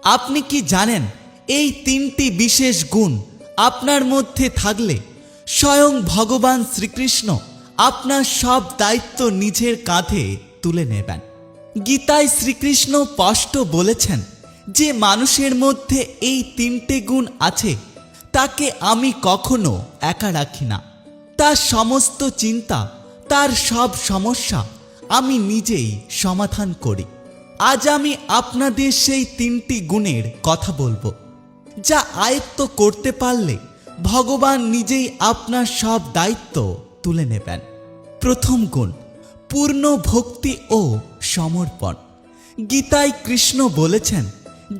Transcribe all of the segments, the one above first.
আপনি কি জানেন এই তিনটি বিশেষ গুণ আপনার মধ্যে থাকলে স্বয়ং ভগবান শ্রীকৃষ্ণ আপনার সব দায়িত্ব নিজের কাঁধে তুলে নেবেন। গীতায় শ্রীকৃষ্ণ স্পষ্ট বলেছেন যে মানুষের মধ্যে এই তিনটে গুণ আছে তাকে আমি কখনো একা রাখি না। তার সমস্ত চিন্তা, তার সব সমস্যা আমি নিজেই সমাধান করি। আজ আমি আপনাদের সেই তিনটি গুণের কথা বলবো, যা আয়ত্ত করতে পারলে ভগবান নিজেই আপনার সব দায়িত্ব তুলে নেবেন। প্রথম গুণ, পূর্ণ ভক্তি ও সমর্পণ। গীতায় কৃষ্ণ বলেছেন,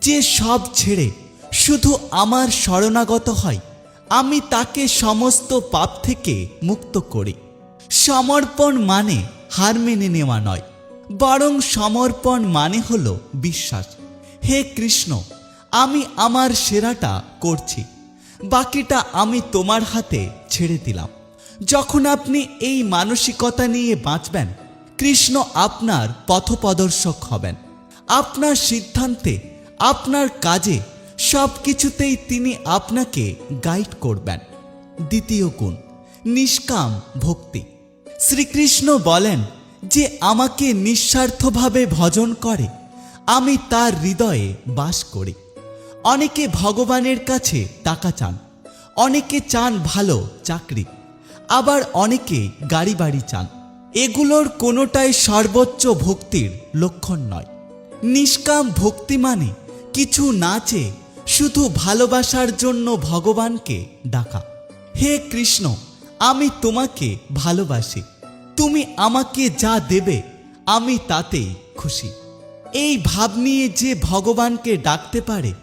যে সব ছেড়ে শুধু আমার শরণাগত হয়, আমি তাকে সমস্ত পাপ থেকে মুক্ত করি। সমর্পণ মানে হার মেনে নেওয়া নয়, বরং সমর্পণ মানে হলো বিশ্বাস। হে কৃষ্ণ, আমি আমার সেরাটা করছি, বাকিটা আমি তোমার হাতে ছেড়ে দিলাম। যখন আপনি এই মানসিকতা নিয়ে বাঁচবেন, কৃষ্ণ আপনার পথপ্রদর্শক হবেন। আপনার সিদ্ধান্তে, আপনার কাজে, সব কিছুতেই তিনি আপনাকে গাইড করবেন। দ্বিতীয় গুণ, নিষ্কাম ভক্তি। শ্রীকৃষ্ণ বলেন যে আমাকে নিঃস্বার্থভাবে ভজন করে, আমি তার হৃদয়ে বাস করি। অনেকে ভগবানের কাছে টাকা চান, অনেকে চান ভালো চাকরি, আবার অনেকে গাড়ি বাড়ি চান। এগুলোর কোনোটাই সর্বোচ্চ ভক্তির লক্ষণ নয়। নিষ্কাম ভক্তি মানে কিছু না চেয়ে শুধু ভালোবাসার জন্য ভগবানকে ডাকা। হে কৃষ্ণ, আমি তোমাকে ভালোবাসি, তুমি আমাকে যা দেবে আমি তাতেই খুশি। এই ভাব নিয়ে যে ভগবানকে ডাকতে পারে,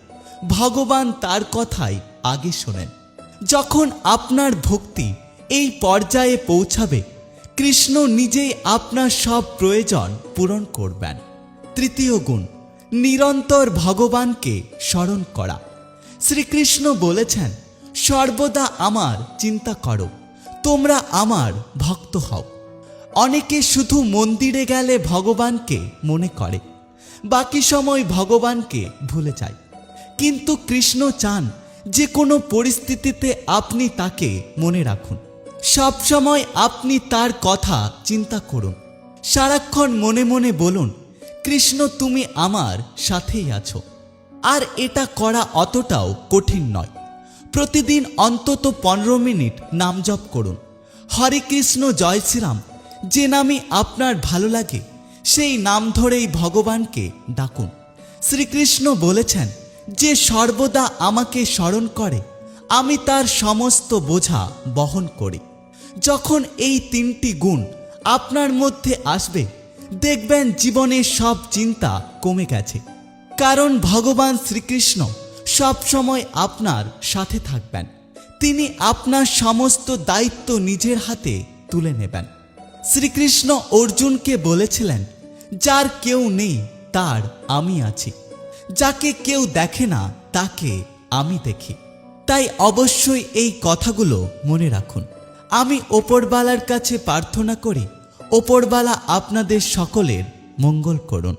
ভগবান তার কথাই আগে শোনেন। যখন আপনার ভক্তি এই পর্যায়ে পৌঁছাবে, কৃষ্ণ নিজেই আপনার সব প্রয়োজন পূরণ করবেন। তৃতীয় গুণ, নিরন্তর ভগবানকে স্মরণ করা। শ্রীকৃষ্ণ বলেছেন, সর্বদা আমার চিন্তা করো, তোমরা আমার ভক্ত হও। অনেকে শুধু মন্দিরে গেলে ভগবানকে মনে করে, বাকি সময় ভগবানকে ভুলে যায়। কিন্তু কৃষ্ণ চান যে কোনো পরিস্থিতিতে আপনি তাকে মনে রাখুন। সব সময় আপনি তার কথা চিন্তা করুন। সারাক্ষণ মনে মনে বলুন, কৃষ্ণ তুমি আমার সাথেই আছো। আর এটা করা অতটাও কঠিন নয়। প্রতিদিন অন্তত 15 মিনিট নাম জপ করুন। হরে কৃষ্ণ, জয় শ্রীরাম, যে নামে আপনার ভালো লাগে সেই নাম ধরেই ভগবানকে ডাকুন। শ্রীকৃষ্ণ বলেছেন, যে সর্বদা আমাকে স্মরণ করে, আমি তার সমস্ত বোঝা বহন করি। যখন এই তিনটি গুণ আপনার মধ্যে আসবে, দেখবেন জীবনের সব চিন্তা কমে গেছে। কারণ ভগবান শ্রীকৃষ্ণ সব সময় আপনার সাথে থাকবেন। তিনি আপনার সমস্ত দায়িত্ব নিজের হাতে তুলে নেবেন। শ্রীকৃষ্ণ অর্জুনকে বলেছিলেন, যার কেউ নেই তার আমি আছি, যাকে কেউ দেখে না তাকে আমি দেখি। তাই অবশ্যই এই কথাগুলো মনে রাখুন। আমি ওপরওয়ালার কাছে প্রার্থনা করি, ওপরওয়ালা আপনাদের সকলের মঙ্গল করুন।